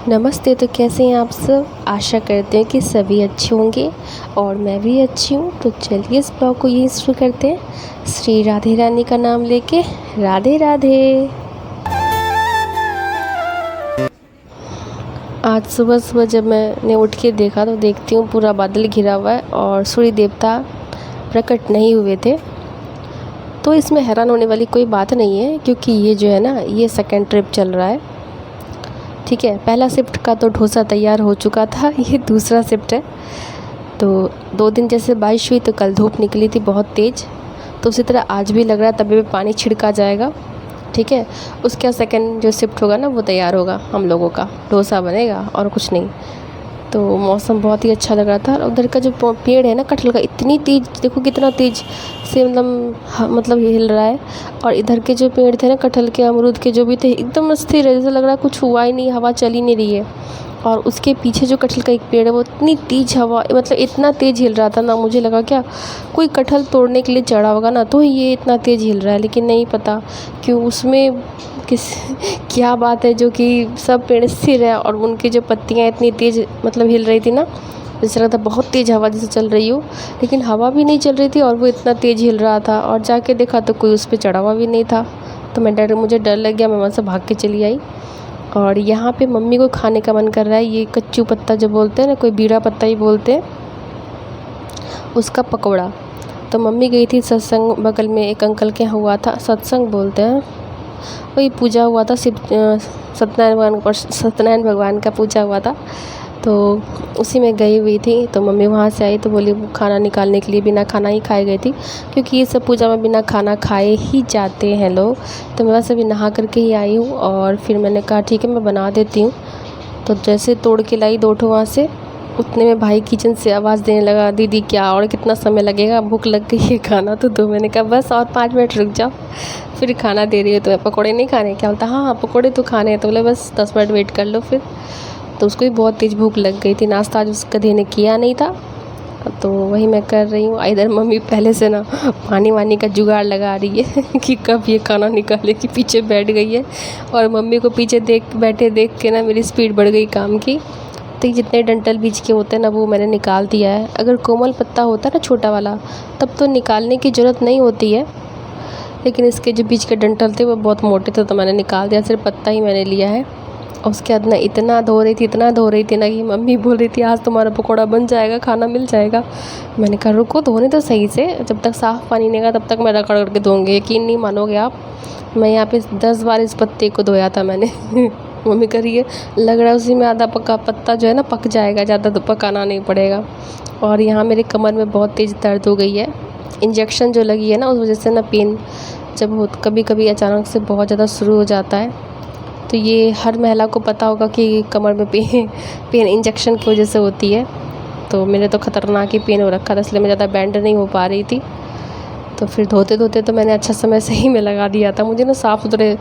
नमस्ते। तो कैसे हैं आप सब? आशा करते हैं कि सभी अच्छे होंगे और मैं भी अच्छी हूँ। तो चलिए इस ब्लॉग को यहीं शुरू करते हैं, श्री राधे रानी का नाम लेके। राधे राधे। आज सुबह सुबह जब मैंने उठ के देखा तो देखती हूँ पूरा बादल घिरा हुआ है और सूर्य देवता प्रकट नहीं हुए थे। तो इसमें हैरान होने वाली कोई बात नहीं है, क्योंकि ये जो है ना, ये सेकेंड ट्रिप चल रहा है। ठीक है, पहला शिफ्ट का तो डोसा तैयार हो चुका था, ये दूसरा शिफ्ट है। तो 2 दिन जैसे बारिश हुई तो कल धूप निकली थी बहुत तेज़, तो उसी तरह आज भी लग रहा है तभी भी पानी छिड़का जाएगा। ठीक है, उसका सेकंड जो शिफ्ट होगा ना वो तैयार होगा, हम लोगों का डोसा बनेगा और कुछ नहीं। तो मौसम बहुत ही अच्छा लग रहा था। और उधर का जो पेड़ है ना कटहल का, इतनी तेज़, देखो कितना तेज़ से मतलब हिल रहा है। और इधर के जो पेड़ थे ना कटहल के, अमरूद के जो भी थे, एकदम स्थिर है, जैसे लग रहा है कुछ हुआ ही नहीं, हवा चल ही नहीं रही है। और उसके पीछे जो कटहल का एक पेड़ है वो इतनी तेज़ हवा, मतलब इतना तेज़ हिल रहा था ना, मुझे लगा क्या कोई कटहल तोड़ने के लिए चढ़ा होगा ना, तो ये इतना तेज़ हिल रहा है। लेकिन नहीं पता क्यों उसमें किस क्या बात है जो कि सब पेड़ स्थिर है और उनकी जो पत्तियाँ इतनी तेज़ मतलब हिल रही थी ना, जैसे लगा था बहुत तेज़ हवा जैसे चल रही हो, लेकिन हवा भी नहीं चल रही थी और वो इतना तेज़ हिल रहा था। और जाके देखा तो कोई उस पर चढ़ा हुआ भी नहीं था। तो मुझे डर लग गया, मैं वहाँ से भाग के चली आई। और यहाँ पे मम्मी को खाने का मन कर रहा है, ये कच्चू पत्ता जो बोलते हैं ना, कोई बीड़ा पत्ता ही बोलते हैं, उसका पकौड़ा। तो मम्मी गई थी सत्संग, बगल में एक अंकल के यहाँ हुआ था सत्संग बोलते हैं, वही पूजा हुआ था, सत्यनारायण भगवान का पूजा हुआ था। तो उसी में गई हुई थी। तो मम्मी वहाँ से आई तो बोली खाना निकालने के लिए, बिना खाना ही खाए गई थी, क्योंकि ये सब पूजा में बिना खाना खाए ही जाते हैं लोग। तो मैं बस अभी नहा करके ही आई हूँ और फिर मैंने कहा ठीक है मैं बना देती हूँ। तो जैसे तोड़ के लाई 2 ठो वहाँ से, उतने में भाई किचन से आवाज़ देने लगा, दीदी क्या और कितना समय लगेगा, भूख लग गई है, खाना तो दो। मैंने कहा बस और 5 मिनट रुक जाओ, फिर खाना दे रही है। तो पकौड़े नहीं खाने? क्या बोलता, हाँ हाँ पकौड़े तो खाने हैं। तो बोले बस 10 मिनट वेट कर लो फिर। तो उसको भी बहुत तेज़ भूख लग गई थी, नाश्ता आज उसका देने किया नहीं था। तो वही मैं कर रही हूँ। इधर मम्मी पहले से ना पानी वानी का जुगाड़ लगा रही है कि कब ये खाना निकाले, कि पीछे बैठ गई है। और मम्मी को पीछे बैठे देख के ना मेरी स्पीड बढ़ गई काम की। तो ये जितने डंठल बीज के होते हैं ना वो मैंने निकाल दिया है। अगर कोमल पत्ता होता ना छोटा वाला, तब तो निकालने की ज़रूरत नहीं होती है, लेकिन इसके जो बीज के डंठल थे वो बहुत मोटे थे तो मैंने निकाल दिया, सिर्फ पत्ता ही मैंने लिया है। और उसके बाद ना इतना धो रही थी ना कि मम्मी बोल रही थी आज तुम्हारा पकौड़ा बन जाएगा, खाना मिल जाएगा। मैंने कहा रुको धोने तो सही से, जब तक साफ़ पानी नहीं आएगा तब तक मैं रगड़ करके धोऊंगी। यकीन नहीं मानोगे आप, मैं यहाँ पे 10 बार इस पत्ते को धोया था मैंने मम्मी कर रही है, लग रहा है उसी में आधा पका पत्ता जो है ना पक जाएगा, ज़्यादा तो पकाना नहीं पड़ेगा। और यहाँ मेरे कमर में बहुत तेज़ दर्द हो गई है, इंजेक्शन जो लगी है ना उस वजह से ना पेन जब हो कभी कभी अचानक से बहुत ज़्यादा शुरू हो जाता है। तो ये हर महिला को पता होगा कि कमर में पेन इंजेक्शन की वजह से होती है। तो मेरे तो ख़तरनाक ही पेन हो रखा था, इसलिए मैं ज़्यादा बैंड नहीं हो पा रही थी। तो फिर धोते धोते तो मैंने अच्छा समय सही में लगा दिया था। मुझे ना साफ़ सुथरे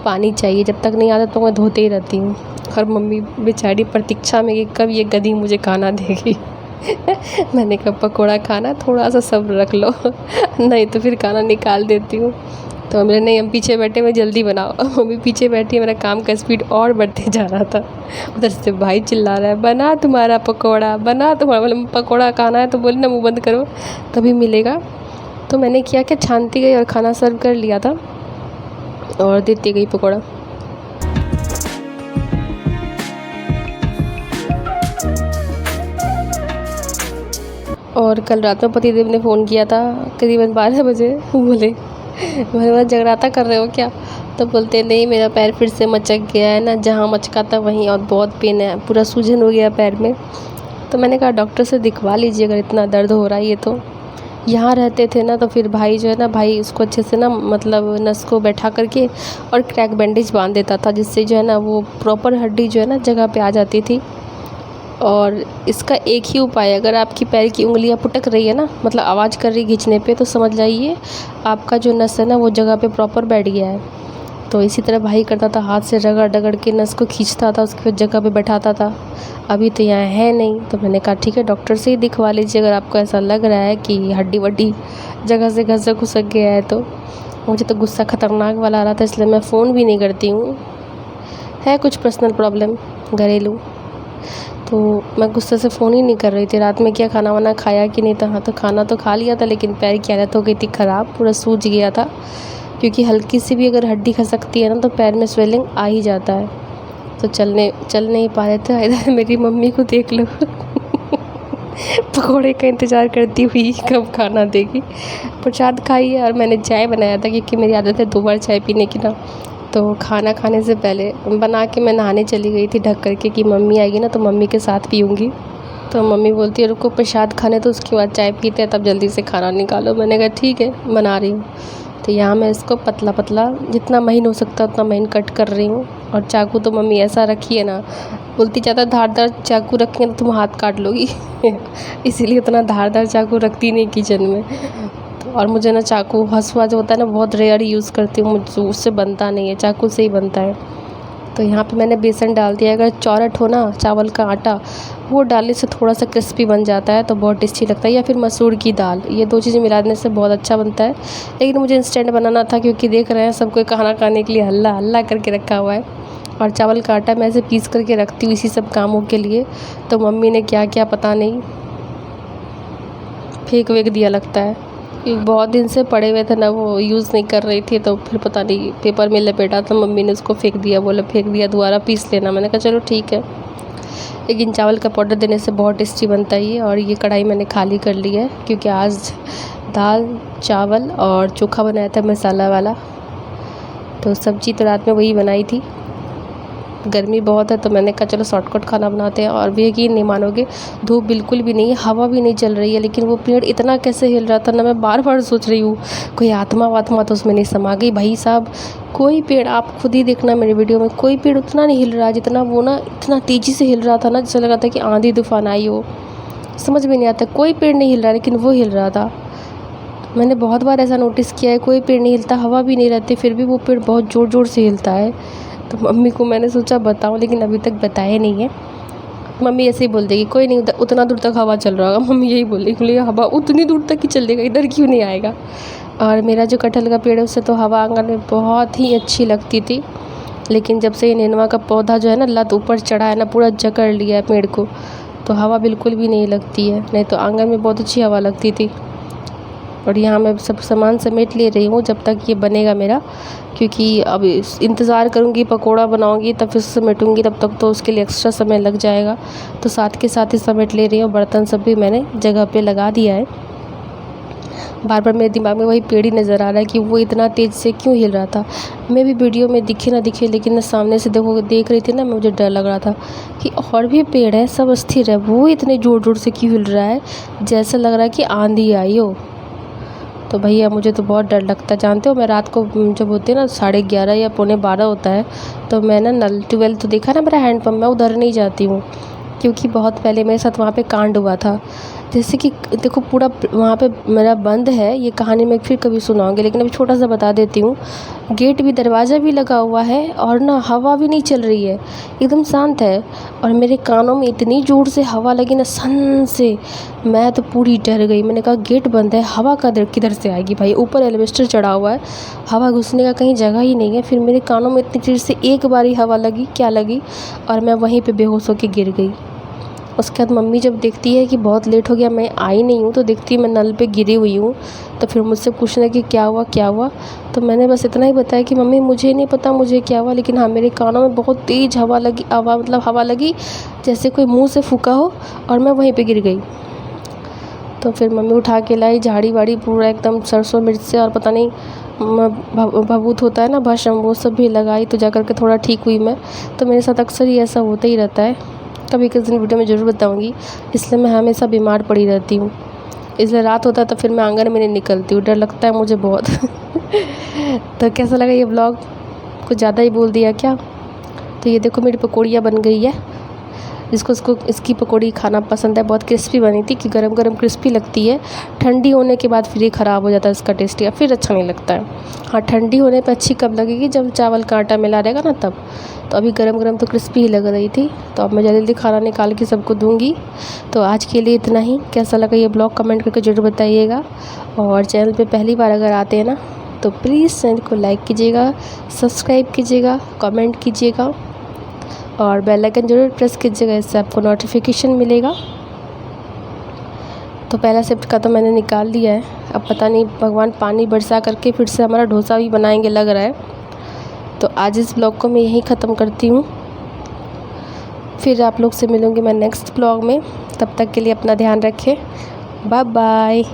पानी चाहिए, जब तक नहीं आता तो मैं धोते ही रहती हूँ। और मम्मी बेचारी प्रतीक्षा में कि कब ये गधी मुझे खाना देगी मैंने कहा पकौड़ा खाना, थोड़ा सा सब्र रख लो नहीं तो फिर खाना निकाल देती हूँ। तो मेरे नहीं, हम पीछे बैठे, मैं जल्दी बनाओ मम्मी पीछे बैठी है, मेरा काम का स्पीड और बढ़ते जा रहा था। उधर से भाई चिल्ला रहा है बना तुम्हारा पकौड़ा, बना तुम्हारा, मतलब पकौड़ा खाना है तो बोली ना मुँह बंद करो तभी मिलेगा। तो मैंने किया क्या, छानती गई और खाना सर्व कर लिया था और देती गई पकौड़ा। और कल रात में पतिदेव ने फ़ोन किया था करीबन 12 बजे, बोले मेरे पास जगराता कर रहे हो क्या? तो बोलते नहीं मेरा पैर फिर से मचक गया है ना, जहाँ मचका था वहीं, और बहुत पेन है, पूरा सूजन हो गया पैर में। तो मैंने कहा डॉक्टर से दिखवा लीजिए अगर इतना दर्द हो रहा है ये। तो यहाँ रहते थे ना तो फिर भाई जो है ना, भाई उसको अच्छे से ना मतलब नस को बैठा करके और क्रैक बैंडेज बांध देता था, जिससे जो है ना वो प्रॉपर हड्डी जो है ना जगह पे आ जाती थी। और इसका एक ही उपाय, अगर आपकी पैर की उंगलियां पुटक रही है ना, मतलब आवाज़ कर रही खींचने पे, तो समझ जाइए आपका जो नस है ना वो जगह पे प्रॉपर बैठ गया है। तो इसी तरह भाई करता था, हाथ से रगड़ रगड़ के नस को खींचता था, उसके बाद जगह पे बैठाता था। अभी तो यहाँ है नहीं, तो मैंने कहा ठीक है डॉक्टर से ही दिखवा लीजिए अगर आपको ऐसा लग रहा है कि हड्डी वड्डी जगह से घसक घुसक गया है। तो मुझे तो गुस्सा खतरनाक वाला आ रहा था, इसलिए मैं फ़ोन भी नहीं करती हूँ, है कुछ पर्सनल प्रॉब्लम। घरेलू। तो मैं गुस्से से फ़ोन ही नहीं कर रही थी। रात में क्या खाना वाना खाया कि नहीं था? हाँ, तो खाना तो खा लिया था, लेकिन पैर की हालत हो गई थी ख़राब, पूरा सूज गया था। क्योंकि हल्की सी भी अगर हड्डी खसकती है ना तो पैर में स्वेलिंग आ ही जाता है। तो चल नहीं पा रहे थे। इधर मेरी मम्मी को देख लो पकौड़े का इंतज़ार करती हुई कब खाना देगी। प्रसाद खाई है और मैंने चाय बनाया था, क्योंकि मेरी आदत है 2 बार चाय पीने की ना। तो खाना खाने से पहले बना के मैं नहाने चली गई थी ढक कर के, कि मम्मी आएगी ना तो मम्मी के साथ पीऊँगी। तो मम्मी बोलती है रुको प्रसाद खाने, तो उसके बाद चाय पीते हैं, तब जल्दी से खाना निकालो। मैंने कहा ठीक है, बना रही हूँ। तो यहाँ मैं इसको पतला पतला जितना महीन हो सकता है उतना महीन कट कर रही हूँ। और चाकू तो मम्मी ऐसा रखी है ना, बोलती ज़्यादा धारदार चाकू रखी है तो तुम हाथ काट लोगी इसीलिए इतना धारदार चाकू रखती नहीं किचन में। और मुझे ना चाकू हंसुआ जो होता है ना बहुत रेयर यूज़ करती हूँ, मुझे उससे बनता नहीं है, चाकू से ही बनता है। तो यहाँ पे मैंने बेसन डाल दिया। अगर चौरठ हो ना चावल का आटा, वो डालने से थोड़ा सा क्रिस्पी बन जाता है तो बहुत टेस्टी लगता है। या फिर मसूर की दाल, ये 2 चीज़ें मिलाने से बहुत अच्छा बनता है। लेकिन मुझे इंस्टेंट बनाना था, क्योंकि देख रहे हैं सबको खाना खाने के लिए हल्ला हल्ला करके रखा हुआ है। और चावल का आटा मैं ऐसे पीस करके रखती हूँ इसी सब कामों के लिए। तो मम्मी ने क्या क्या पता नहीं फेंक वेक दिया लगता है। बहुत दिन से पड़े हुए थे ना, वो यूज़ नहीं कर रही थी, तो फिर पता नहीं पेपर में लपेटा तो मम्मी ने उसको फेंक दिया। बोला फेंक दिया, दोबारा पीस लेना। मैंने कहा चलो ठीक है। लेकिन चावल का पाउडर देने से बहुत टेस्टी बनता है ये। और ये कढ़ाई मैंने खाली कर ली है, क्योंकि आज दाल चावल और चोखा बनाया था मसाला वाला। तो सब्जी तो रात में वही बनाई थी। गर्मी बहुत है तो मैंने कहा चलो शॉर्टकट खाना बनाते हैं। और भी यकीन नहीं मानोगे, धूप बिल्कुल भी नहीं है, हवा भी नहीं चल रही है, लेकिन वो पेड़ इतना कैसे हिल रहा था ना, मैं बार बार सोच रही हूँ कोई आत्मा वात्मा तो उसमें नहीं समा गई। भाई साहब, कोई पेड़, आप खुद ही देखना मेरे वीडियो में, कोई पेड़ उतना नहीं हिल रहा जितना वो ना इतना तेज़ी से हिल रहा था ना, जैसे लगा था कि आंधी तूफान आई हो। समझ में नहीं आता, कोई पेड़ नहीं हिल रहा लेकिन वो हिल रहा था। मैंने बहुत बार ऐसा नोटिस किया है, कोई पेड़ नहीं हिलता, हवा भी नहीं रहती, फिर भी वो पेड़ बहुत ज़ोर ज़ोर से हिलता है। तो मम्मी को मैंने सोचा बताऊं, लेकिन अभी तक बताया नहीं है। मम्मी ऐसे ही बोल देगी कोई नहीं, उतना दूर तक हवा चल रहा होगा। मम्मी यही बोली, बोली हवा उतनी दूर तक ही चलेगा, इधर क्यों नहीं आएगा। और मेरा जो कटहल का पेड़ है उससे तो हवा आंगन में बहुत ही अच्छी लगती थी। लेकिन जब से ये नेनुआ का पौधा जो है ना लत ऊपर चढ़ा है ना, पूरा जकड़ लिया है पेड़ को, तो हवा बिल्कुल भी नहीं लगती है। नहीं तो आंगन में बहुत अच्छी हवा लगती थी। और यहाँ मैं सब सामान समेट ले रही हूँ जब तक ये बनेगा मेरा, क्योंकि अब इंतज़ार करूँगी पकोड़ा बनाऊँगी तब फिर समेटूँगी, तब तक तो उसके लिए एक्स्ट्रा समय लग जाएगा। तो साथ के साथ ही समेट ले रही हूँ। बर्तन सब भी मैंने जगह पे लगा दिया है। बार बार मेरे दिमाग में वही पेड़ ही नज़र आ रहा है कि वो इतना तेज़ से क्यों हिल रहा था। मैं भी वीडियो में दिखे ना दिखे, लेकिन सामने से देख रही थी ना, मुझे डर लग रहा था कि और भी पेड़ है सब स्थिर है, वो इतने ज़ोर ज़ोर से क्यों हिल रहा है, जैसा लग रहा है कि आंधी आई हो। तो भैया मुझे तो बहुत डर लगता है। जानते हो मैं रात को जब होते हैं ना 11:30 या 11:45 होता है, तो मैं ना नल ट्यूबवेल तो देखा ना मेरा हैंडपम्प, मैं उधर नहीं जाती हूँ। क्योंकि बहुत पहले मेरे साथ वहाँ पे कांड हुआ था। जैसे कि देखो पूरा वहाँ पे मेरा बंद है, ये कहानी मैं फिर कभी सुनाऊंगी, लेकिन अभी छोटा सा बता देती हूँ। गेट भी, दरवाज़ा भी लगा हुआ है और ना हवा भी नहीं चल रही है, एकदम शांत है। और मेरे कानों में इतनी ज़ोर से हवा लगी ना, सन से, मैं तो पूरी डर गई। मैंने कहा गेट बंद है, हवा का किधर से आएगी भाई, ऊपर एलिवेस्टर चढ़ा हुआ है, हवा घुसने का कहीं जगह ही नहीं है। फिर मेरे कानों में इतनी देर से एक बार ही हवा लगी, क्या लगी, और मैं वहीं पर बेहोश होकर गिर गई। उसके बाद मम्मी जब देखती है कि बहुत लेट हो गया, मैं आई नहीं हूँ, तो देखती है मैं नल पे गिरी हुई हूँ। तो फिर मुझसे पूछने कि क्या हुआ क्या हुआ। तो मैंने बस इतना ही बताया कि मम्मी मुझे नहीं पता मुझे क्या हुआ, लेकिन हाँ मेरे कानों में बहुत तेज़ हवा लगी, हवा लगी जैसे कोई मुँह से फूका हो, और मैं वहीं पर गिर गई। तो फिर मम्मी उठा के लाई, झाड़ी वाड़ी पूरा एकदम सरसों मिर्च से, और पता नहीं भभूत होता है ना भस्म, वो सब भी लगाई, तो जा कर के थोड़ा ठीक हुई मैं। तो मेरे साथ अक्सर ही ऐसा होता ही रहता है, कभी किसी दिन वीडियो में ज़रूर बताऊंगी। इसलिए मैं हमेशा बीमार पड़ी रहती हूँ, इसलिए रात होता है तो फिर मैं आंगन में नहीं निकलती हूँ, डर लगता है मुझे बहुत तो कैसा लगा ये ब्लॉग, कुछ ज़्यादा ही बोल दिया क्या। तो ये देखो मेरी पकौड़ियाँ बन गई है। इसको इसकी पकौड़ी खाना पसंद है, बहुत क्रिस्पी बनी थी कि गरम गरम क्रिस्पी लगती है। ठंडी होने के बाद फिर ये ख़राब हो जाता है इसका टेस्ट, या फिर अच्छा नहीं लगता है। हाँ, ठंडी होने पर अच्छी कब लगेगी, जब चावल का आटा मिला रहेगा ना तब। तो अभी गरम गरम तो क्रिस्पी ही लग रही थी। तो अब मैं जल्दी जल्दी खाना निकाल के सबको दूँगी। तो आज के लिए इतना ही। कैसा लगा ये ब्लॉग कमेंट करके ज़रूर बताइएगा। और चैनल पे पहली बार अगर आते हैं ना, तो प्लीज़ चैनल को लाइक कीजिएगा, सब्सक्राइब कीजिएगा, कमेंट कीजिएगा। और बेल आइकन ज़रूर प्रेस कीजिएगा, इससे आपको नोटिफिकेशन मिलेगा। तो पहला शिफ्ट का तो मैंने निकाल लिया है। अब पता नहीं भगवान पानी बरसा करके फिर से हमारा डोसा भी बनाएंगे लग रहा है। तो आज इस ब्लॉग को मैं यहीं ख़त्म करती हूँ, फिर आप लोग से मिलूँगी मैं नेक्स्ट ब्लॉग में। तब तक के लिए अपना ध्यान रखें। Bye bye.